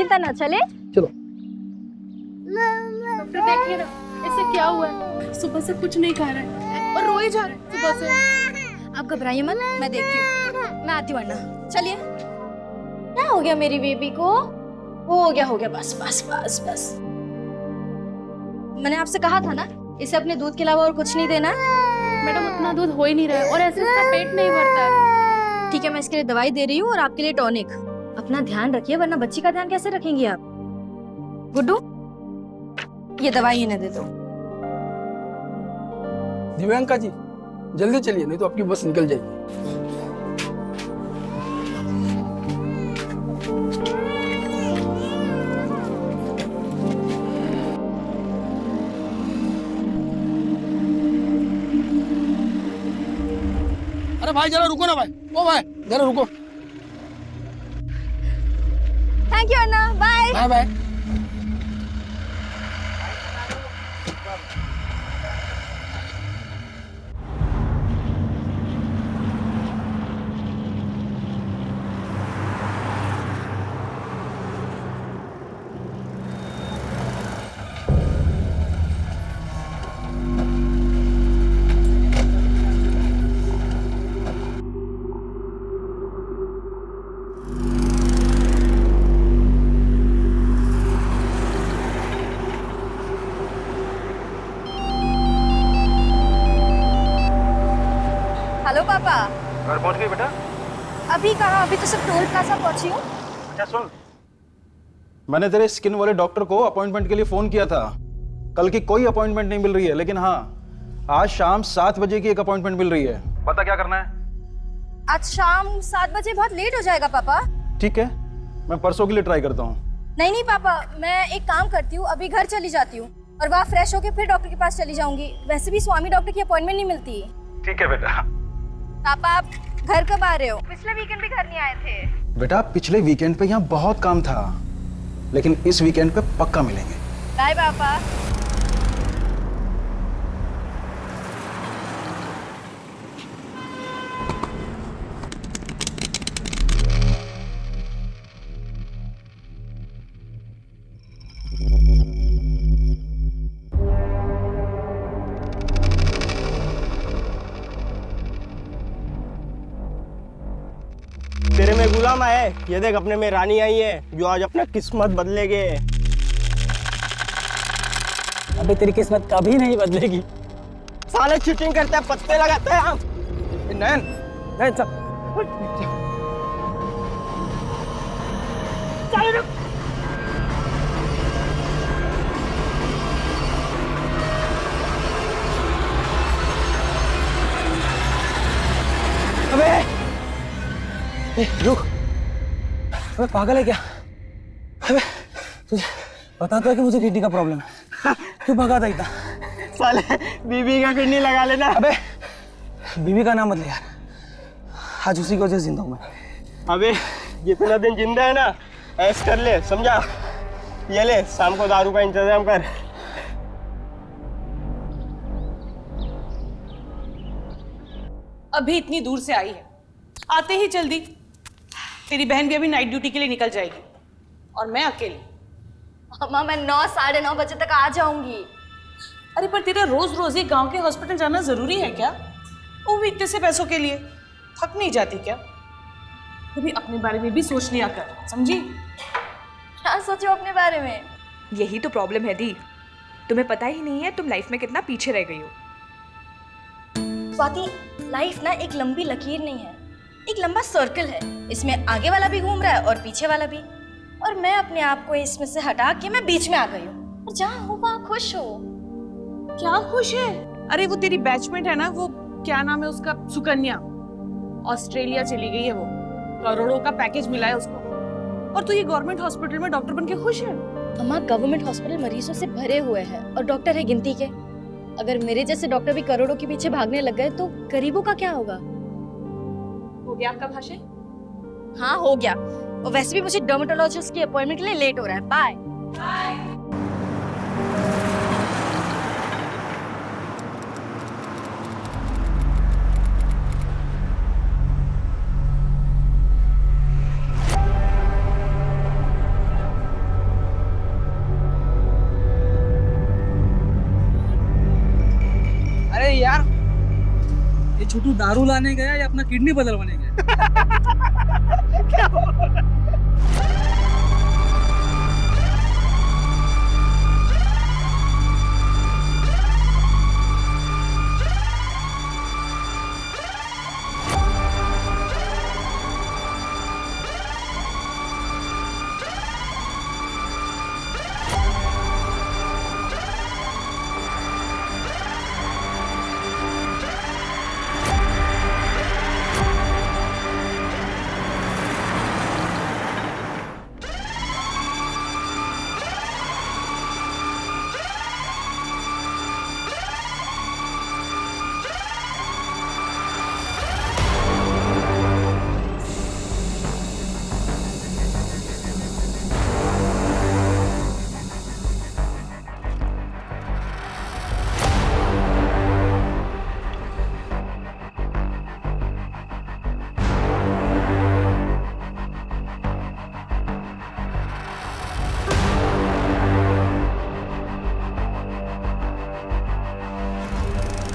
चिंता ना, चले चलो। डॉक्टर देखिए ना, इसे क्या हुआ है? सुबह से कुछ नहीं खा रहा है और रो ही जा रहा है सुबह से। आप घबराइए मत, मैं देखती हूँ, मैं आती हूँ वरना। चलिए। क्या हो गया मेरी बेबी को? हो गया, बस बस बस बस। मैंने आपसे कहा था ना, इसे अपने दूध के अलावा और कुछ नहीं देना। मैडम उतना दूध हो ही नहीं रहा है और ऐसे इसका पेट नहीं भरता है। ठीक है, मैं इसके लिए दवाई दे रही हूँ और आपके लिए टॉनिक। अपना ध्यान रखिए, वरना बच्ची का ध्यान कैसे रखेंगी आप? गुड्डू, ये दवाई इन्हें दे दो। दिव्यांका जी जल्दी चलिए, नहीं तो आपकी बस निकल जाएगी। अरे भाई जरा रुको ना भाई, ओ भाई जरा रुको। Thank you anna, bye bye bye. Hello papa. घर पहुंच गई बेटा? अभी कहाँ, अभी तो सिर्फ टोल प्लाजा पहुंची हूँ। अच्छा सुन, मैंने तेरे स्किन वाले डॉक्टर को अपॉइंटमेंट के लिए फोन किया था। कल की कोई अपॉइंटमेंट नहीं मिल रही है, लेकिन हाँ आज शाम 7 बजे की एक अपॉइंटमेंट मिल रही है। बता क्या करना है? आज शाम 7 बजे बहुत लेट हो जाएगा पापा। ठीक है, मैं परसों के लिए ट्राई करता हूँ। नहीं पापा, मैं एक काम करती हूँ, अभी घर चली जाती हूँ और वहाँ फ्रेश होके फिर डॉक्टर के पास चली जाऊंगी। वैसे भी स्वामी डॉक्टर की अपॉइंटमेंट नहीं मिलती। ठीक है बेटा। पापा आप घर कब आ रहे हो? पिछले वीकेंड भी घर नहीं आए थे। बेटा पिछले वीकेंड पे यहाँ बहुत काम था, लेकिन इस वीकेंड पे पक्का मिलेंगे। बाय पापा। तेरे में गुलाम है, ये देख अपने में रानी आई है जो आज अपना किस्मत बदलेगे। अबे तेरी किस्मत कभी नहीं बदलेगी। साले चीटिंग करते हैं, पत्ते लगाते हैं हम। नैन नैन चल। अबे रुक, अबे पागल है क्या? अबे तुझे पता तो है कि मुझे किडनी का प्रॉब्लम है, क्यों भगा था इतना? साले बीबी का किडनी लगा लेना। अबे बीवी का नाम मत ले यार, आज उसी की वजह से जिंदा हूं मैं। अबे जितना दिन जिंदा है ना ऐश कर ले, समझा? ये ले शाम को दारू का इंतजाम कर। अभी इतनी दूर से आई है, आते ही जल्दी। तेरी बहन भी अभी नाइट ड्यूटी के लिए निकल जाएगी और मैं अकेली। अम्मा मैं 9 साढ़े 9 बजे तक आ जाऊंगी। अरे पर तेरा रोज रोज ये गांव के हॉस्पिटल जाना जरूरी है क्या? वो भी इतने से पैसों के लिए थक नहीं जाती क्या? कभी अपने बारे में भी सोच लिया कर, समझी? क्या सोचो अपने बारे में? यही तो प्रॉब्लम है दी, तुम्हें पता ही नहीं है तुम लाइफ में कितना पीछे रह गई हो। स्वाति, लाइफ ना एक लंबी लकीर नहीं है, एक लंबा सर्कल है। इसमें आगे वाला भी घूम रहा है और पीछे वाला भी, और मैं अपने आप को इसमें से हटा के मैं बीच में आ गई हूँ। और जहाँ हूँ वहाँ खुश हो। क्या खुश है? अरे वो तेरी बैचमेट है ना, वो क्या नाम है उसका, सुकन्या, ऑस्ट्रेलिया चली गई है। वो करोड़ों का पैकेज मिला है उसको, और तू ये गवर्नमेंट हॉस्पिटल में डॉक्टर बन के खुश है? अम्मा गवर्नमेंट हॉस्पिटल मरीजों से भरे हुए हैं और डॉक्टर है गिनती के। अगर मेरे जैसे डॉक्टर भी करोड़ों के पीछे भागने लग गए तो गरीबों का क्या होगा? हो गया आपका भाषण? हाँ हो गया, और वैसे भी मुझे डर्मेटोलॉजिस्ट की अपॉइंटमेंट के लिए लेट हो रहा है। बाय। नहीं यार, ये छोटू दारू लाने गया या अपना किडनी बदलवाने गया?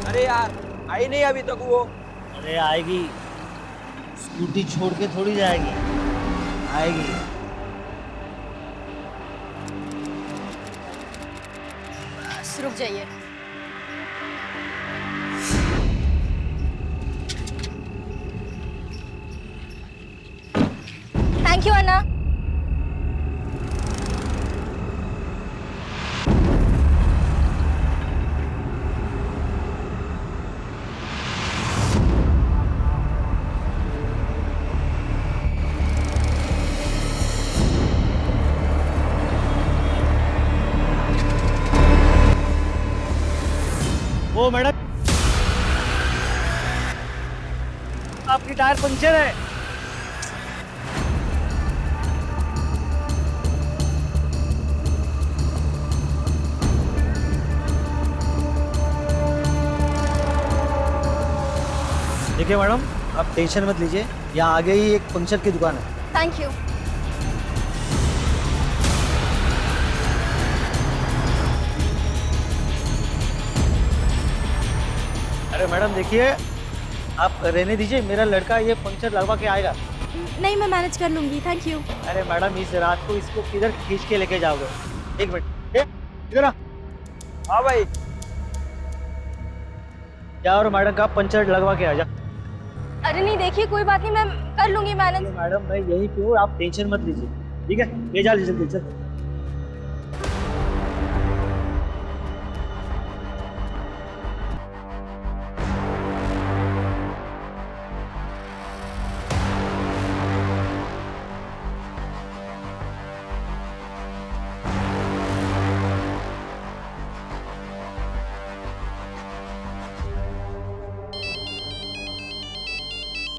अरे यार आई नहीं अभी तक वो। अरे आएगी, स्कूटी छोड़ के थोड़ी जाएगी, आएगी। बस रुक जाइए। Thank you anna. ओ मैडम, आपकी टायर पंचर है। देखिए मैडम, आप टेंशन मत लीजिए, यहाँ आगे ही एक पंचर की दुकान है। Thank you. अरे मैडम देखिए, आप रहने दीजिए, मेरा लड़का ये पंचर लगवा के आएगा। नहीं, मैं मैनेज कर लूंगी, थैंक यू। अरे मैडम, इस रात को इसको किधर खींच के लेके जाओगे? एक मिनट, इधर आ। हाँ भाई, जा और मैडम का पंचर लगवा के आ जा। अरे नहीं, देखिए कोई बात नहीं, मैं कर लूंगी मैनेज। मैडम मैं यहीं पे हूँ, आप टेंशन मत लीजिए, ठीक है? ले जा लीजिए जल्दी।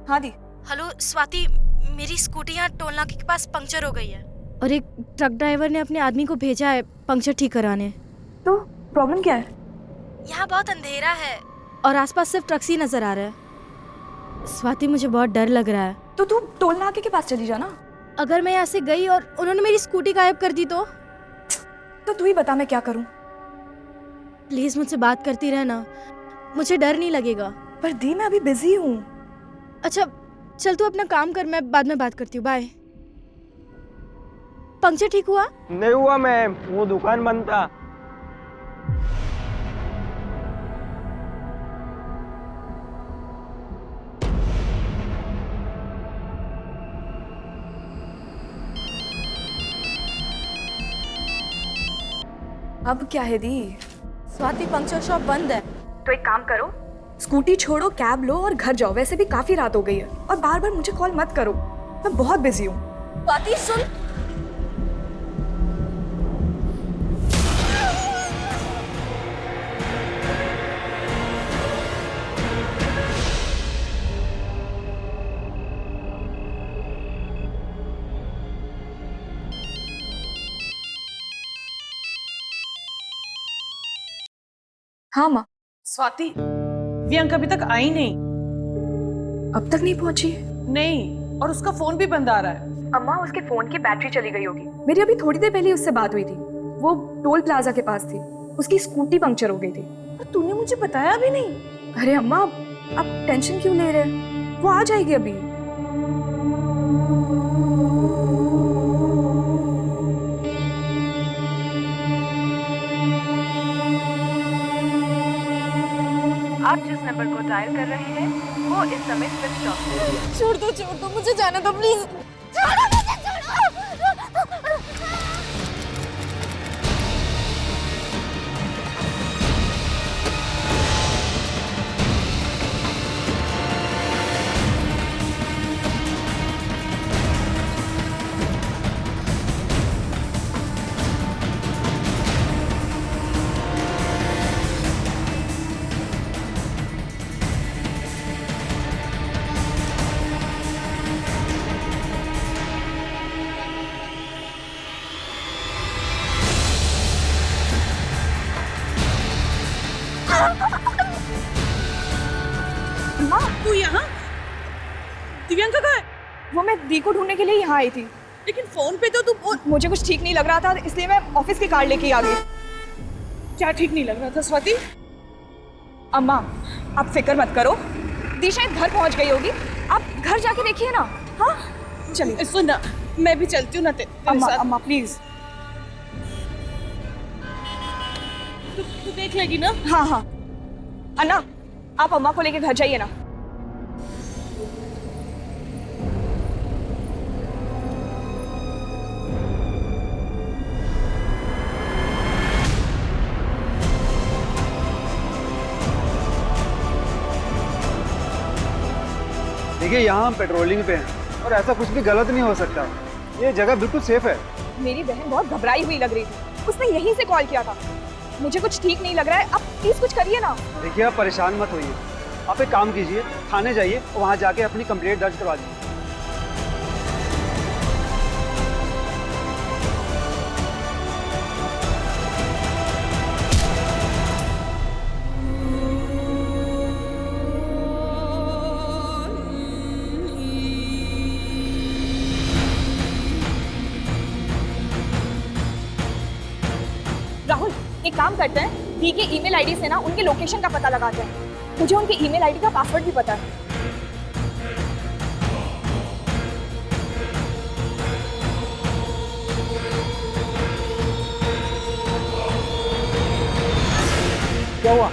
हाँ दी। हेलो स्वाति, मेरी स्कूटी यहाँ टोल नाके के पास पंक्चर हो गई है और एक ट्रक ड्राइवर ने अपने आदमी को भेजा है पंक्चर ठीक कराने। तो प्रॉब्लम क्या है? यहाँ बहुत अंधेरा है और आसपास सिर्फ ट्रक्स ही नजर आ रहा है। स्वाति, मुझे बहुत डर लग रहा है। तो तू टोल नाके के पास चली जा ना। अगर मैं यहाँ से गई और उन्होंने मेरी स्कूटी गायब कर दी तो तू ही बता मैं क्या करूँ। प्लीज मुझसे बात करती रहना, मुझे डर नहीं लगेगा। पर दी मैं अभी बिजी हूँ। अच्छा चल, तू अपना काम कर, मैं बाद में बात करती हूँ। बाय। पंक्चर ठीक हुआ? नहीं हुआ मैम, वो दुकान बंद था। अब क्या है दी? स्वाति, पंक्चर शॉप बंद है। तो एक काम करो, स्कूटी छोड़ो, कैब लो और घर जाओ। वैसे भी काफी रात हो गई है और बार बार मुझे कॉल मत करो, मैं बहुत बिजी हूँ। स्वाति सुन, हाँ माँ। स्वाति, प्रियंका अभी तक आई नहीं। अब तक नहीं पहुंची? नहीं, और उसका फोन भी बंद आ रहा है। अम्मा, उसके फोन की बैटरी चली गई होगी। मेरी अभी थोड़ी देर पहले उससे बात हुई थी, वो टोल प्लाजा के पास थी, उसकी स्कूटी पंक्चर हो गई थी। तूने मुझे बताया भी नहीं। अरे अम्मा, आप टेंशन क्यों ले रहे हैं? वो आ जाएगी अभी। आप जिस नंबर को डायल कर रहे हैं वो इस समय स्विच ऑफ है। छोड़ दो, मुझे जाने दो प्लीज। छोड़ो मुझे, छोड़ो। तू यहाँ? दिव्यांका कहाँ है? वो मैं दी को ढूंढने के लिए यहाँ आई थी, लेकिन फोन पे तो तू मुझे कुछ ठीक नहीं लग रहा था, इसलिए मैं ऑफिस की कार लेके आ गई। क्या ठीक नहीं लग रहा था स्वाति? अम्मा, आप फिक्र मत करो, दी शायद घर पहुंच गई होगी, आप घर जाके देखिए ना। हाँ चलिए। सुन ना, मैं भी चलती हूँ ना तेरे अम्मा, साथ। अम्मा प्लीज। तू देख लेगी ना? हाँ हाँ अन्ना, आप अम्मा को लेके घर जाइए ना। देखिए यहाँ हम पेट्रोलिंग पे हैं और ऐसा कुछ भी गलत नहीं हो सकता। ये जगह बिल्कुल सेफ है। मेरी बहन बहुत घबराई हुई लग रही थी, उसने यहीं से कॉल किया था। मुझे कुछ ठीक नहीं लग रहा है, आप प्लीज कुछ करिए ना। देखिए आप परेशान मत होइए, आप एक काम कीजिए, थाने जाइए और वहाँ जाके अपनी कंप्लेंट दर्ज करवा दीजिए। राहुल, एक काम करते हैं, दी के ईमेल आईडी से ना उनके लोकेशन का पता लगाते हैं। मुझे उनके ईमेल आईडी का पासवर्ड भी पता है। क्या हुआ?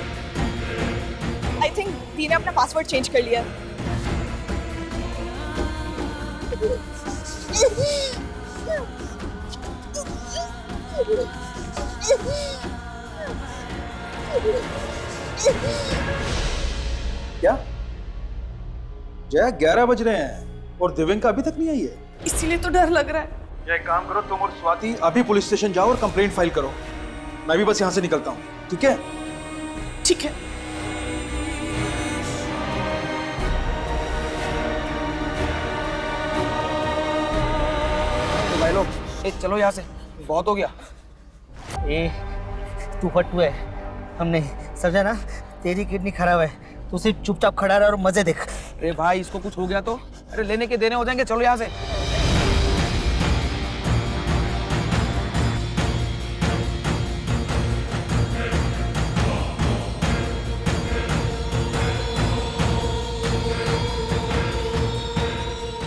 आई थिंक दी ने अपना पासवर्ड चेंज कर लिया है। क्या जय, 11 बज रहे हैं और दिव्यांका अभी तक नहीं आई है। इसीलिए तो डर लग रहा है। या एक काम करो, तुम और स्वाति अभी पुलिस स्टेशन जाओ और कंप्लेंट फाइल करो। मैं भी बस यहाँ से निकलता हूँ, ठीक है? ठीक है। तो भाई लोग, चलो यहाँ से, बहुत हो गया। तू फट्टू है, हम नहीं समझा ना। तेरी किडनी खराब है, तू सिर्फ चुपचाप खड़ा रहा और मजे देख। अरे भाई इसको कुछ हो गया तो? अरे लेने के देने हो जाएंगे, चलो यहाँ से।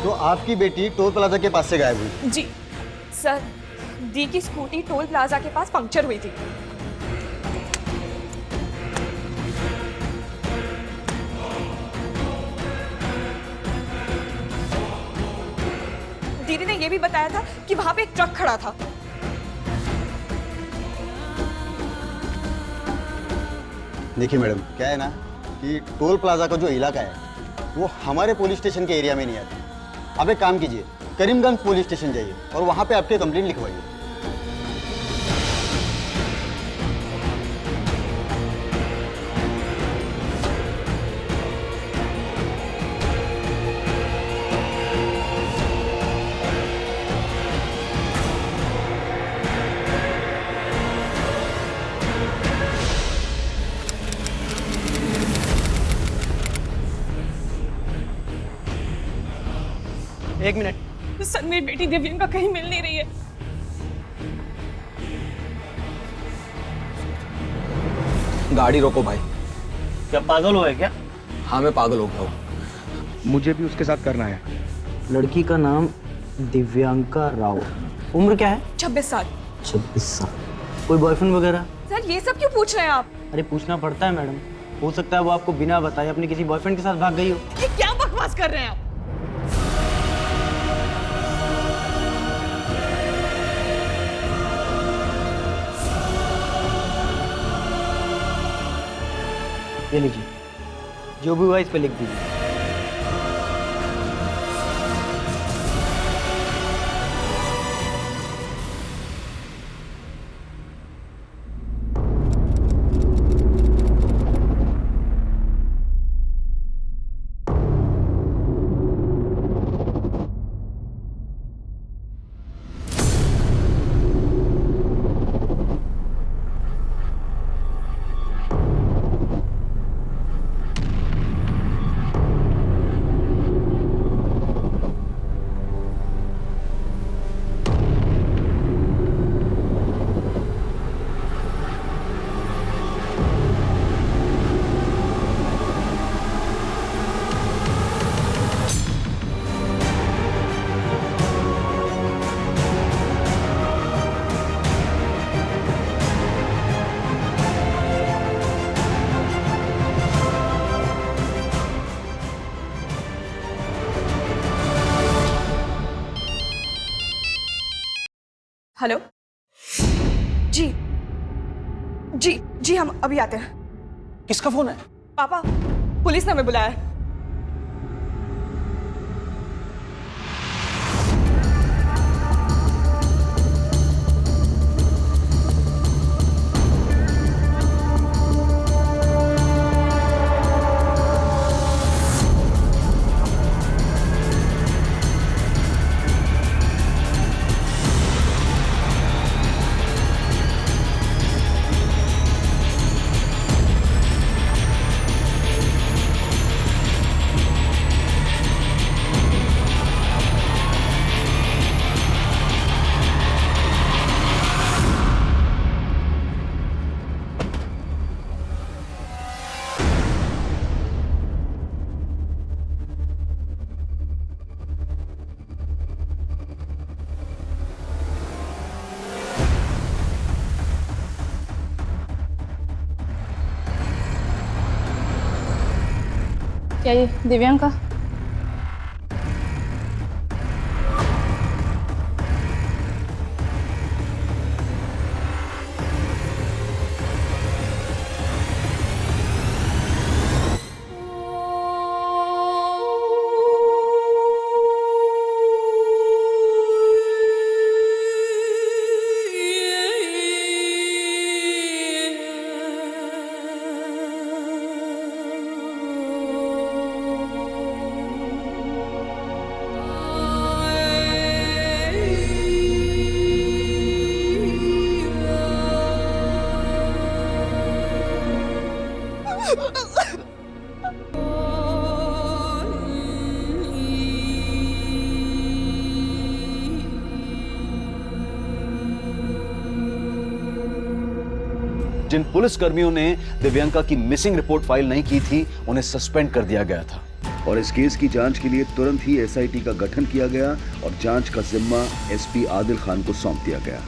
तो आपकी बेटी टोल प्लाजा के पास से गायब हुई? जी सर, दी की स्कूटी टोल प्लाजा के पास पंक्चर हुई थी। दीदी ने यह भी बताया था कि वहां पे एक ट्रक खड़ा था। देखिए मैडम, क्या है ना कि टोल प्लाजा का जो इलाका है वो हमारे पुलिस स्टेशन के एरिया में नहीं आता। आप एक काम कीजिए, करीमगंज पुलिस स्टेशन जाइए और वहाँ पे आपके कंप्लेंट लिखवाइए। एक मिनट सर, मेरी बेटी दिव्यांका कहीं मिल नहीं रही है। गाड़ी रोको भाई, क्या पागल हुआ है क्या? हाँ मैं पागल हो गया हूँ। मुझे भी उसके साथ करना है। लड़की का नाम दिव्यांका राव, उम्र क्या है? 26 साल। 26 साल। कोई बॉयफ्रेंड वगैरह? सर ये सब क्यों पूछ रहे हैं आप? अरे पूछना पड़ता है मैडम, हो सकता है वो आपको बिना बताए अपने किसी बॉयफ्रेंड के साथ भाग गई हो। ये क्या बकवास कर रहे हैं आप? ये लीजिए, जो भी हुआ इस पे लिख दीजिए। हेलो। जी जी जी, हम अभी आते हैं। किसका फोन है? पापा, पुलिस ने हमें बुलाया है। क्या ये दिव्यांका? जिन पुलिस कर्मियों ने दिव्यांका की मिसिंग रिपोर्ट फाइल नहीं की थी, उन्हें सस्पेंड कर दिया गया था। और इस केस की जांच के लिए तुरंत ही एसआईटी का गठन किया गया और जांच का जिम्मा एसपी आदिल खान को सौंप दिया गया।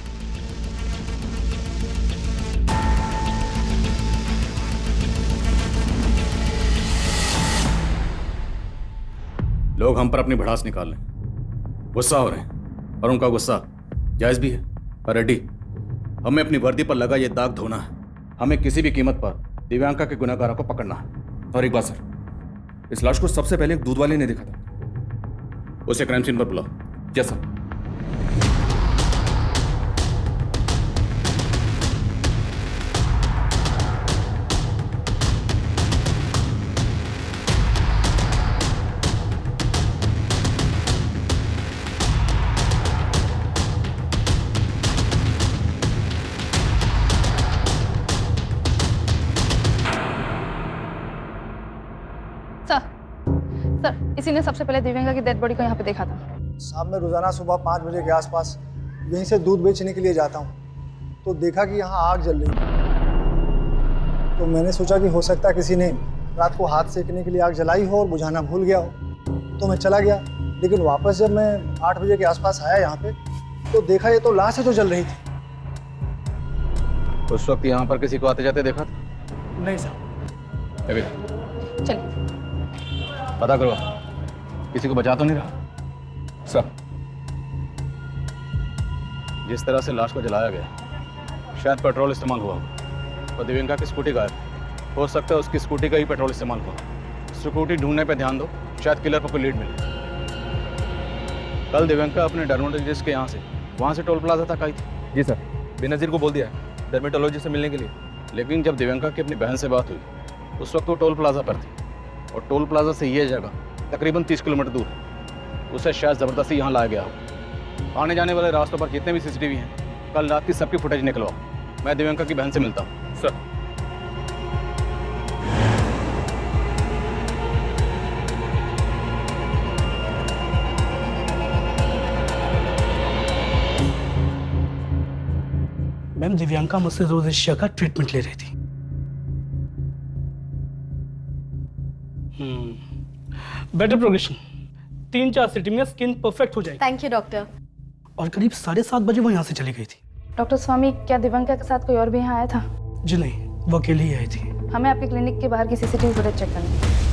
लोग हम पर अपनी भड़ास निकाल लें, गुस्सा हो रहे हैं, और उनका गुस्सा जायज भी है। पर रेड्डी, हमें अपनी वर्दी पर लगा ये दाग धोना है। हमें किसी भी कीमत पर दिव्यांका के गुनहगारों को पकड़ना है। और एक बात सर, इस लाश को सबसे पहले एक दूध वाले ने देखा था। उसे क्राइम सीन पर बुलाओ। Yes sir. सर, इसी ने सबसे पहले दिव्यांका की डेड बॉडी को यहाँ पे देखा था। साहब, मैं रोज़ाना सुबह 5 बजे के आसपास यहीं से दूध बेचने के लिए जाता हूँ, तो देखा कि यहाँ आग जल रही थी। तो मैंने सोचा कि हो सकता है किसी ने रात को हाथ सेकने के लिए आग जलाई हो और बुझाना भूल गया हो। तो मैं चला गया, लेकिन वापस जब मैं 8 बजे के आसपास आया यहाँ पे तो देखा ये तो लाश है जो जल रही थी। उस वक्त यहाँ पर किसी को आते जाते देखा था? नहीं साहब। चल पता करो किसी को बचा तो नहीं रहा? सर, जिस तरह से लाश को जलाया गया शायद पेट्रोल इस्तेमाल हुआ और दिव्यंका की स्कूटी गायब। हो सकता है उसकी स्कूटी का ही पेट्रोल इस्तेमाल हुआ। स्कूटी ढूंढने पे ध्यान दो, शायद किलर को कोई लीड मिले। कल दिव्यंका अपने डर्मेटोलॉजिस्ट के यहाँ से वहाँ से टोल प्लाजा तक आई थी। जी सर, बेनज़ीर को बोल दिया है डर्मेटोलॉजी से मिलने के लिए। लेकिन जब दिव्यंका की अपनी बहन से बात हुई उस वक्त वो टोल प्लाजा पर थी और टोल प्लाजा से ये जगह तकरीबन 30 किलोमीटर दूर है। उसे शायद ज़बरदस्ती यहाँ लाया गया हो। आने जाने वाले रास्तों पर जितने भी सीसीटीवी हैं कल रात की सबकी फुटेज निकलवाओ। मैं दिव्यंका की बहन से मिलता हूँ। सर। मैम, दिव्यांका मुझसे रोज इस का ट्रीटमेंट ले रही थी। बेटर प्रोग्रेशन, 3-4 सिटी में स्किन परफेक्ट हो जाएगी। Thank you doctor. और करीब 7:30 बजे वो यहाँ से चली गई थी। डॉक्टर स्वामी, क्या दिव्यांका के साथ कोई और भी यहाँ आया था? जी नहीं, वो अकेली ही आई थी। हमें आपके क्लिनिक के बाहर की सीसीटीवी फुटेज चेक करनी है।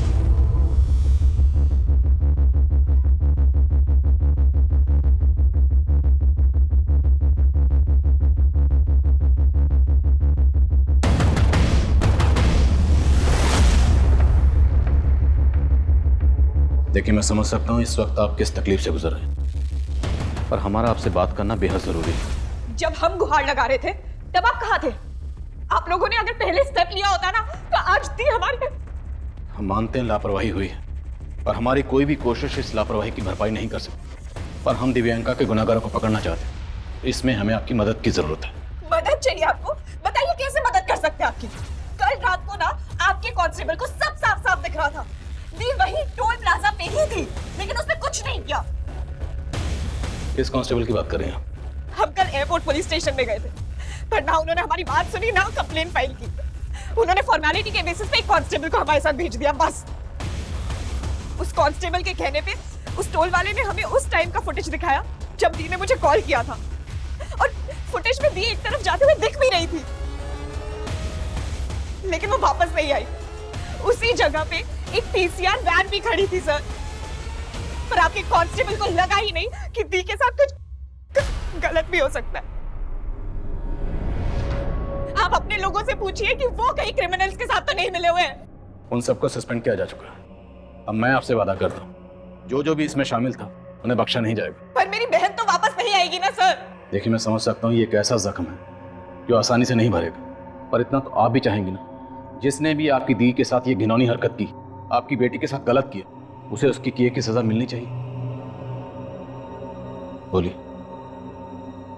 देखिए, मैं समझ सकता हूँ इस वक्त आप किस तकलीफ से गुजर रहे हैं, पर हमारा आपसे बात करना बेहद जरूरी है। जब हम गुहार लगा रहे थे तब आप कहाँ थे? आप लोगों ने अगर पहले स्टेप लिया होता ना तो आज थी हमारे। हम मानते हैं लापरवाही हुई है, पर हमारी कोई भी कोशिश इस लापरवाही की भरपाई नहीं कर सकती। पर हम दिव्यांका के गुनाहगारों को पकड़ना चाहते हैं। इसमें हमें आपकी मदद की जरूरत है। मदद चाहिए आपको? बताइए कैसे मदद कर सकते हैं आपकी? कल रात को ना आपके कांस्टेबल को सब साफ साफ दिख रहा था। दी वही टोल प्लाजा पे ही थी, लेकिन उसने कुछ नहीं किया। किस कांस्टेबल की बात कर रहे हैं आप? हम कल एयरपोर्ट पुलिस स्टेशन में गए थे, पर ना उन्होंने हमारी बात सुनी ना कंप्लेन फाइल की। उन्होंने फॉर्मेलिटी के बेसिस पे एक कांस्टेबल को हमारे साथ भेज दिया, बस। उस कांस्टेबल के कहने पे उस टोल वाले ने हमें उस टाइम का फुटेज दिखाया जब दी ने मुझे कॉल किया था, और फुटेज में दी एक तरफ जाते हुए दिख भी रही थी, लेकिन वो वापस नहीं आई। उसी जगह पे एक पीसीआर वैन भी खड़ी थी सर, पर आपके कांस्टेबल को लगा ही नहीं कि दी के साथ कुछ गलत भी हो सकता है। आप अपने लोगों से पूछिए कि वो कहीं क्रिमिनल्स के साथ तो नहीं मिले हुए हैं। उन सबको सस्पेंड किया जा चुका है। अब मैं आपसे वादा करता हूँ, जो भी इसमें शामिल था उन्हें बख्शा नहीं जाएगा। पर मेरी बहन तो वापस नहीं आएगी ना सर। देखिए, मैं समझ सकता हूँ ये एक ऐसा जख्म है जो आसानी से नहीं भरेगा, पर इतना तो आप भी चाहेंगे ना, जिसने भी आपकी दी के साथ ये घिनौनी हरकत की, आपकी बेटी के साथ गलत किया, उसे उसकी किए की सजा मिलनी चाहिए। बोलिए,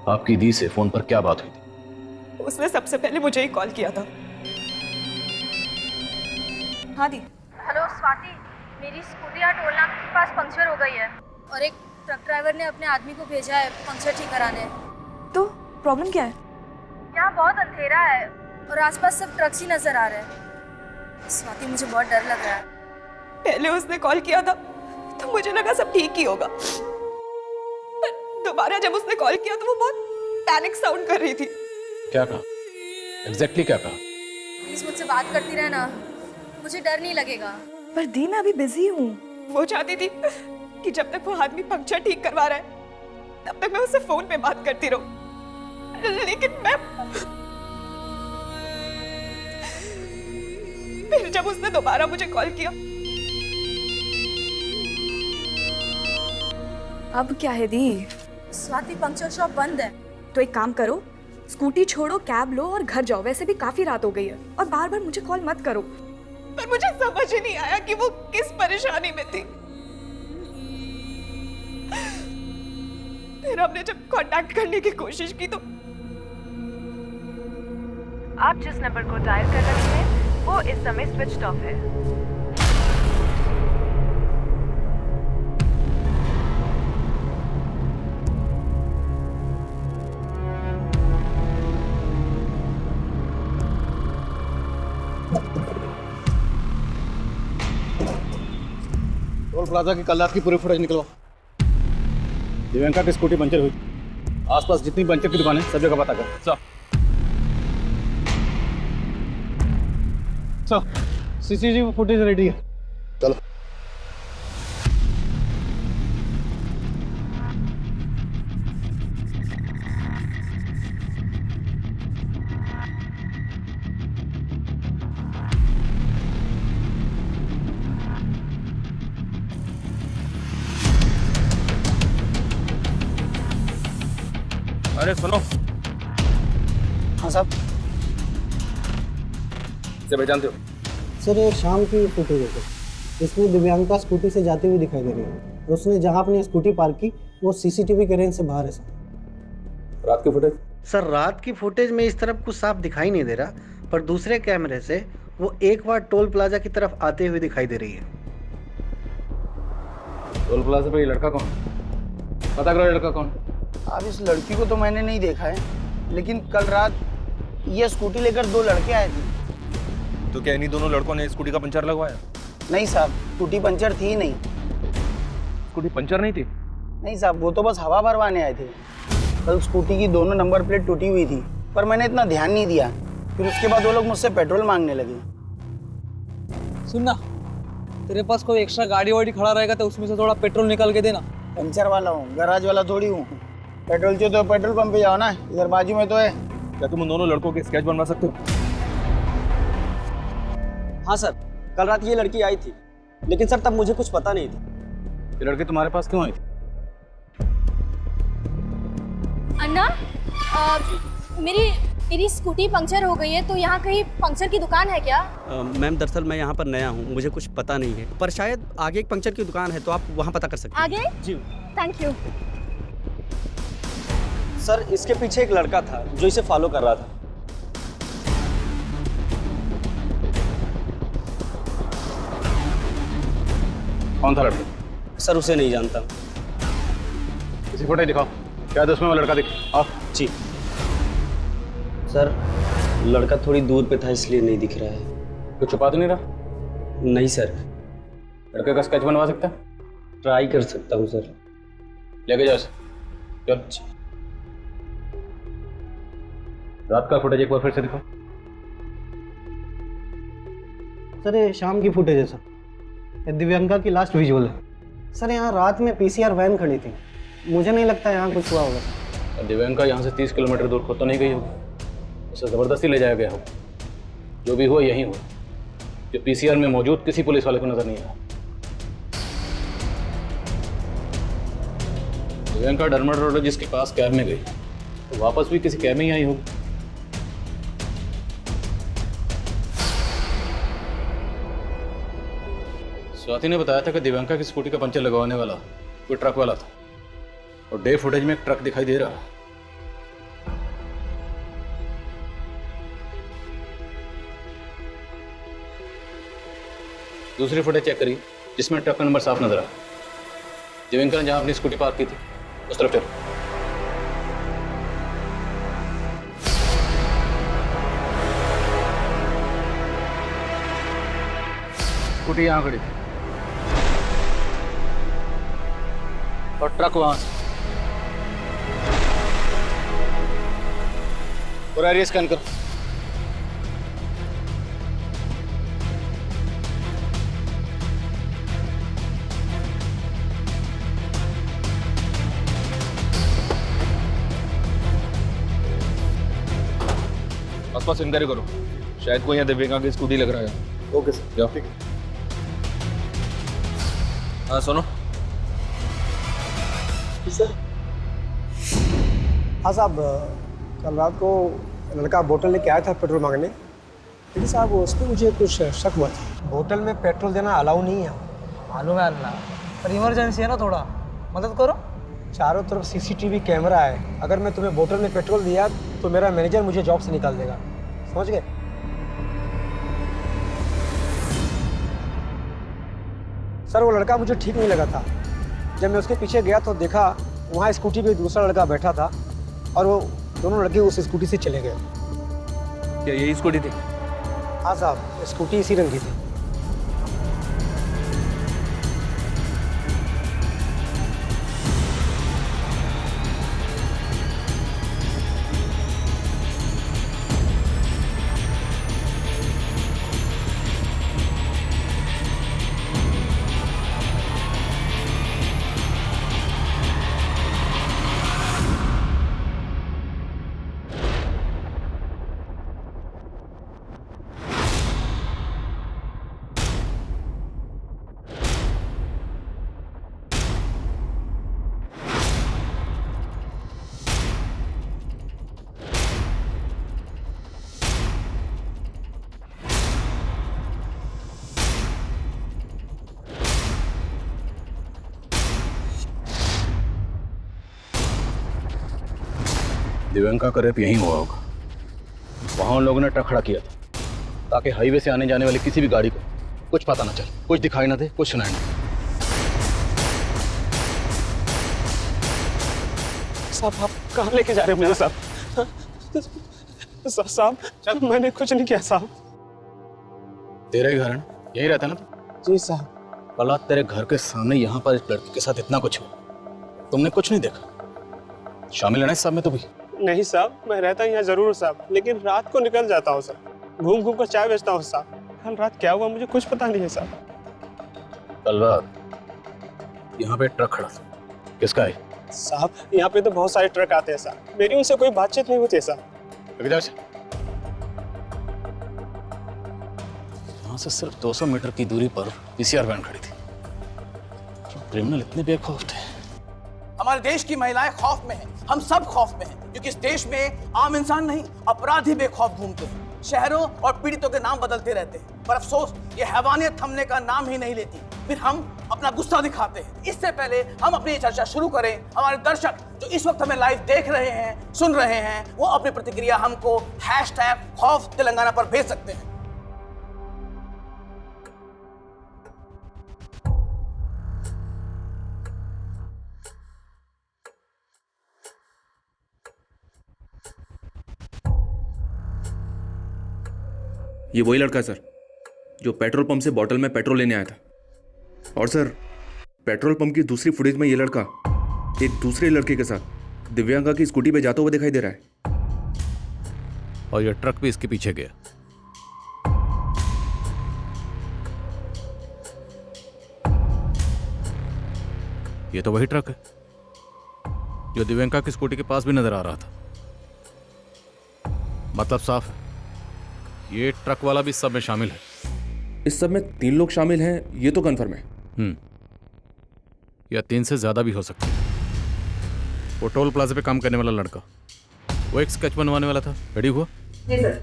आपकी दी से फोन पर क्या बात हुई थी? उसने सबसे पहले मुझे ही कॉल किया था। हाँ दी। हेलो स्वाति, मेरी स्कूटी यहाँ टोल नाका के पास पंक्चर हो गई है और एक ट्रक ड्राइवर ने अपने आदमी को भेजा है पंक्चर ठीक कराने। तो प्रॉब्लम क्या है? यहाँ बहुत अंधेरा है और आसपास सब ट्रक्स ही नजर आ रहे हैं। स्वाति, मुझे बहुत डर लग रहा है। पहले उसने कॉल किया था तो मुझे लगा सब ठीक ही होगा, पर दोबारा जब उसने कॉल किया तो वो बहुत पैनिक साउंड कर रही थी। क्या कहा? एग्जैक्टली क्या कहा? प्लीज मुझसे बात करती रहना, मुझे डर नहीं लगेगा। पर दी, मैं अभी बिजी हूँ। वो चाहती थी कि जब तक वो आदमी पंक्चर ठीक करवा रहा है तब तक मैं उससे फोन पे बात करती रहूं, लेकिन मैं फिर जब उसने दोबारा मुझे कॉल किया। अब क्या है दी? स्वाति, पंक्चर शॉप बंद है। तो एक काम करो, स्कूटी छोड़ो, कैब लो और घर जाओ। वैसे भी काफी रात हो गई है, और बार बार मुझे कॉल मत करो। पर मुझे समझ ही नहीं आया कि वो किस परेशानी में थी। फिर हमने जब कांटेक्ट करने की कोशिश की तो आप जिस नंबर को डायल कर रहे हैं वो इस समय स्विच ऑफ है। टोल प्लाजा की कल रात की पूरी फुटेज निकलवा। दिव्यांका की स्कूटी पंचर हुई, आसपास जितनी पंचर की दुकान है सब जगह पता कर। सीसीटीवी फुटेज रेडी है, चलो। अरे सुनो, हाँ साहब। इसे पहचानते हो? सर ये शाम की फुटेज है सर। इसमें दिव्यांका स्कूटी से जाती हुई दिखाई दे रही है और उसने जहाँ अपनी स्कूटी पार्क की वो सीसीटीवी के रेंज से बाहर है सर। रात की फुटेज? सर रात की फुटेज में इस तरफ कुछ साफ दिखाई नहीं दे रहा, पर दूसरे कैमरे से वो एक बार टोल प्लाजा की तरफ आते हुए दिखाई दे रही है। टोल प्लाजा पे ये लड़का कौन? पता करो लड़का कौन? अब इस लड़की को तो मैंने नहीं देखा है, लेकिन कल रात ये स्कूटी लेकर दो लड़के आए थे। तो क्या इन्हीं दोनों लड़कों ने स्कूटी का पंचर लगवाया? नहीं साहब, स्कूटी पंचर थी ही नहीं। स्कूटी पंचर नहीं थी? नहीं साहब, वो तो बस हवा भरवाने आए थे। कल स्कूटी की दोनों नंबर प्लेट टूटी हुई थी, पर मैंने इतना ध्यान नहीं दिया। फिर उसके बाद वो लोग मुझसे पेट्रोल मांगने लगे। सुनना, तेरे पास कोई एक्स्ट्रा गाड़ी वाड़ी खड़ा रहेगा तो उसमें से थोड़ा पेट्रोल निकाल के देना। पंचर वाला हूँ, गैराज वाला थोड़ी हूँ। पेट्रोल चाहिए तो पेट्रोल पंप पे जाओ ना, इधर बाजू में तो है। क्या तुम उन दोनों लड़कों के स्केच बनवा सकते हो? हाँ सर, कल रात ये लड़की आई थी, लेकिन सर तब मुझे कुछ पता नहीं था। ये लड़की तुम्हारे पास क्यों आई थी? अन्ना, मेरी स्कूटी पंक्चर हो गई है, तो यहाँ कहीं पंक्चर की दुकान है क्या? मैम दरअसल मैं यहाँ पर नया हूँ, मुझे कुछ पता नहीं है, पर शायद आगे एक पंक्चर की दुकान है, तो आप वहाँ पता कर सकते हैं। आगे? जी थैंक यू। सर इसके पीछे एक लड़का था जो इसे फॉलो कर रहा था। कौन था लड़का? सर उसे नहीं जानता। किसी फोटो दिखाओ, क्या उसमें वो लड़का दिख? आओ। जी सर, लड़का थोड़ी दूर पे था इसलिए नहीं दिख रहा है। कुछ छुपा तो नहीं रहा? नहीं सर। लड़के का स्केच बनवा सकता है? ट्राई कर सकता हूँ सर। लेके जाओ। चल, रात का फुटेज एक बार फिर से दिखाओ। सर ये शाम की फुटेज है सर, ये दिव्यांका की लास्ट विजुअल है। सर यहाँ रात में पीसीआर वैन खड़ी थी, मुझे नहीं लगता यहाँ कुछ हुआ होगा। दिव्यांका यहाँ से 30 किलोमीटर दूर खुद तो नहीं गई होगी, उसे ज़बरदस्ती ले जाया गया हो। जो भी हुआ यही हुआ, जो पीसीआर में मौजूद किसी पुलिस वाले को नजर नहीं आया। दिव्यांका डर्मेटोलॉजिस्ट के पास कैब में गई, तो वापस भी किसी कैब में ही आई होगी। स्वाति ने बताया था कि दिव्यांका की स्कूटी का पंचर लगवाने वाला कोई ट्रक वाला था, और डे फुटेज में एक ट्रक दिखाई दे रहा है। दूसरी फुटेज चेक करिए जिसमें ट्रक का नंबर साफ नजर आया। दिव्यांका ने जहां अपनी स्कूटी पार्क की थी उस तरफ चलो। स्कूटी यहां खड़ी थी और ट्रक वहां से। पूरा एरिया स्कैन करो। आसपास इंक्वायरी करो, शायद कोई यहाँ दिव्यांका की स्कूटी लग रहा है। ओके सर, जाओ। ठीक है। हाँ सुनो। सर हाँ साहब, कल रात को लड़का बोतल लेके आया था पेट्रोल मांगने, लेकिन साहब उस पर मुझे कुछ शक हुआ था। बोतल में पेट्रोल देना अलाउ नहीं है। मालूम है अल्लाह, पर इमरजेंसी है ना, थोड़ा मदद करो। चारों तरफ सीसीटीवी कैमरा है, अगर मैं तुम्हें बोतल में पेट्रोल दिया तो मेरा मैनेजर मुझे जॉब से निकाल देगा, समझ गए? सर वो लड़का मुझे ठीक नहीं लगा था। जब मैं उसके पीछे गया तो देखा वहाँ स्कूटी पे दूसरा लड़का बैठा था और वो दोनों लड़के उस स्कूटी से चले गए। क्या यही स्कूटी थी? हाँ साहब, स्कूटी इसी रंग की थी। दिव्यांका का रेप यहीं हुआ होगा। वहां उन लोगों ने ट्रक खड़ा किया था ताकि हाईवे से आने जाने वाली किसी भी गाड़ी को कुछ पता ना चले, कुछ दिखाई ना दे, कुछ सुनाई ना दे। साहब आप कहाँ लेके जा रहे हो मुझे साहब? साहब मैंने कुछ नहीं किया साहब। तेरा ही घर है ना, यही रहता है ना? जी साहब। कल रात तेरे घर के सामने यहाँ पर एक लड़की के साथ इतना कुछ हुआ, तुमने कुछ नहीं देखा? शामिल है ना इस सब में तो भी? नहीं साहब, मैं रहता यहाँ जरूर हूँ साहब, लेकिन रात को निकल जाता हूँ साहब। घूम घूम कर चाय बेचता हूँ साहब। कल रात क्या हुआ मुझे कुछ पता नहीं है साहब। कल रात यहाँ पे ट्रक खड़ा था, किसका है? साहब यहाँ पे तो बहुत सारे ट्रक आते हैं साहब, मेरी उनसे कोई बातचीत नहीं होती है साहब। यहाँ से सिर्फ 200 मीटर की दूरी पर पीसीआर वैन खड़ी थी। क्रिमिनल इतने बेखौफ थे। हमारे देश की महिलाएं खौफ में हैं, हम सब खौफ में हैं, क्योंकि इस देश में आम इंसान नहीं, अपराधी बेखौफ घूमते हैं। शहरों और पीड़ितों के नाम बदलते रहते हैं, पर अफसोस ये हैवानियत थमने का नाम ही नहीं लेती। फिर हम अपना गुस्सा दिखाते हैं। इससे पहले हम अपनी चर्चा शुरू करें, हमारे दर्शक जो इस वक्त हमें लाइव देख रहे हैं, सुन रहे हैं, वो अपनी प्रतिक्रिया हमको #खौफ तेलंगाना पर भेज सकते हैं। ये वही लड़का है सर जो पेट्रोल पंप से बॉटल में पेट्रोल लेने आया था। और सर पेट्रोल पंप की दूसरी फुटेज में ये लड़का एक दूसरे लड़के के साथ दिव्यांका की स्कूटी पे जाता हुआ दिखाई दे रहा है। और ये ट्रक भी इसके पीछे गया। ये तो वही ट्रक है जो दिव्यांका की स्कूटी के पास भी नजर आ रहा था। मतलब साफ है, ये ट्रक वाला भी सब में शामिल है। इस सब में 3 लोग शामिल हैं, ये तो कंफर्म है। या 3 से ज्यादा भी हो सकते हैं। वो टोल प्लाजा पे काम करने वाला लड़का, वो एक स्केच बनवाने वाला था। रेडी हुआ? जी सर।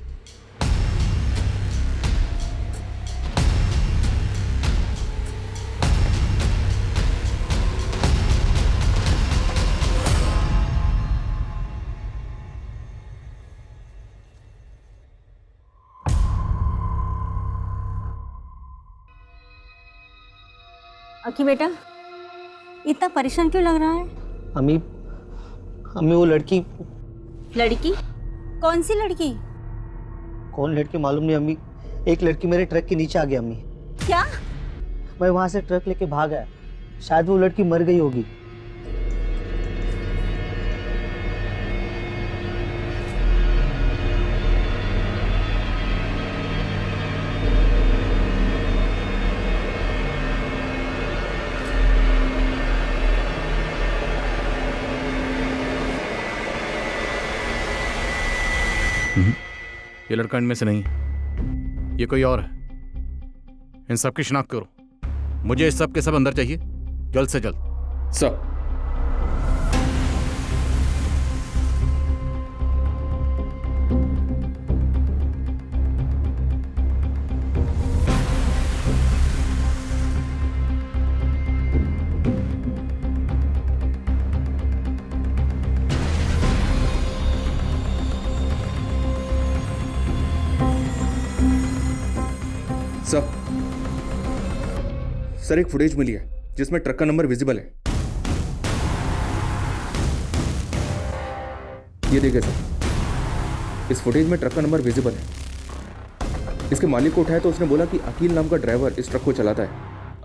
अकी बेटा इतना परेशान क्यों लग रहा है? अम्मी वो लड़की कौन सी लड़की? कौन लड़की मालूम नहीं अम्मी, एक लड़की मेरे ट्रक के नीचे आ गई अम्मी। क्या? मैं वहां से ट्रक लेके भाग आया, शायद वो लड़की मर गई होगी। ये लड़का इनमें से नहीं, ये कोई और है। इन सब की शिनाख्त करो। मुझे इस सब के सब अंदर चाहिए, जल्द से जल्द। सर सर एक फुटेज मिली है जिसमें ट्रक का नंबर विजिबल है। ये देखिए सर, इस फुटेज में ट्रक का नंबर विजिबल है। इसके मालिक को उठाया तो उसने बोला कि अकील नाम का ड्राइवर इस ट्रक को चलाता है।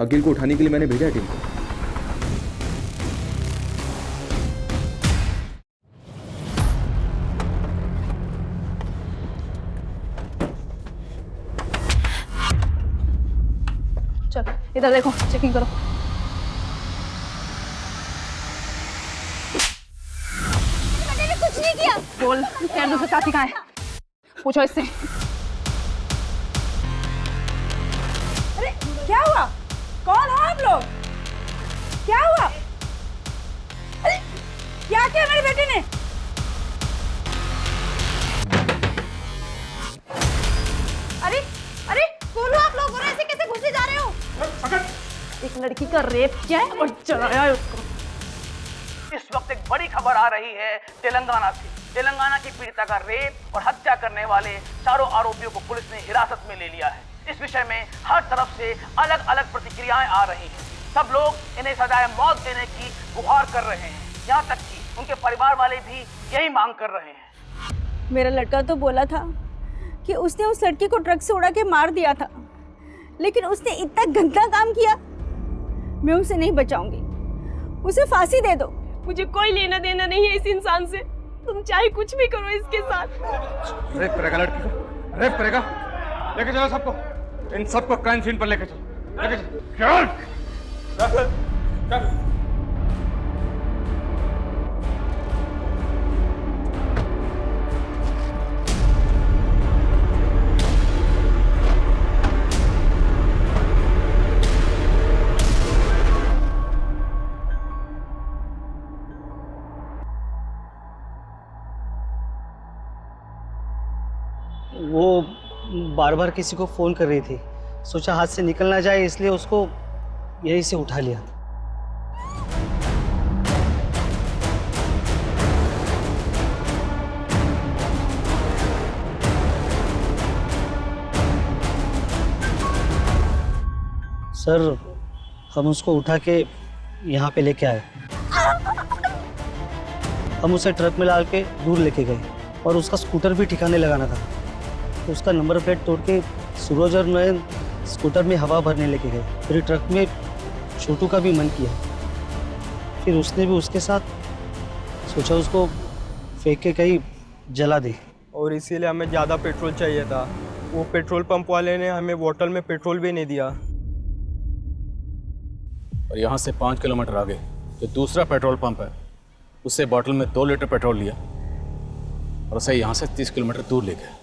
अकील को उठाने के लिए मैंने भेजा है टीम को। चल इधर देखो, चेकिंग करो। मैंने कुछ नहीं किया। बोल यार, दूसरा साथी कहाँ है? पूछो इससे। अरे क्या हुआ? कौन हो आप लोग? क्या हुआ? अरे क्या किया मेरी बेटी ने? अरे अरे कौन हो आप लोग? और ऐसे कैसे घुसे जा रहे हो? एक लड़की का रेप किया है और चलाया है उसको। इस वक्त एक बड़ी खबर आ रही है तेलंगाना से। तेलंगाना की पीड़िता का रेप और हत्या करने वाले चारों आरोपियों को पुलिस ने हिरासत में ले लिया है। इस विषय में हर तरफ से अलग अलग प्रतिक्रियाएं आ रही हैं। सब लोग इन्हें सजाए मौत देने की गुहार कर रहे हैं। यहाँ तक कि उनके परिवार वाले भी यही मांग कर रहे हैं। मेरा लड़का तो बोला था कि उसने उस लड़की को ट्रक से उड़ा के मार दिया था, लेकिन उसने इतना गंदा काम किया। मैं उसे नहीं बचाऊंगी, उसे फांसी दे दो। मुझे कोई लेना देना नहीं है इस इंसान से। तुम चाहे कुछ भी करो इसके साथ। रेप करेगा लड़की को, रेप करेगा। लेके चलो सबको, इन सबको क्राइम सीन पर लेके चलो, लेके चलो। वो बार बार किसी को फ़ोन कर रही थी, सोचा हाथ से निकल ना जाए, इसलिए उसको यहीं से उठा लिया। सर, हम उसको उठा के यहाँ पे लेके आए। हम उसे ट्रक में डाल के दूर लेके गए और उसका स्कूटर भी ठिकाने लगाना था। तो उसका नंबर प्लेट तोड़ के सूरज और नयन स्कूटर में हवा भरने लेके गए। फिर ट्रक में छोटू का भी मन किया, फिर उसने भी उसके साथ सोचा उसको फेंक के कहीं जला दे। और इसीलिए हमें ज़्यादा पेट्रोल चाहिए था। वो पेट्रोल पंप वाले ने हमें बोतल में पेट्रोल भी नहीं दिया। और यहाँ से 5 किलोमीटर आगे जो दूसरा पेट्रोल पंप है, उससे बोतल में 2 लीटर पेट्रोल लिया और उसे यहाँ से 30 किलोमीटर दूर ले गए।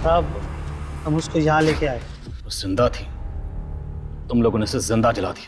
अब हम उसको यहाँ लेके आए। वो जिंदा थी, तुम लोगों ने उसे जिंदा जला दिया।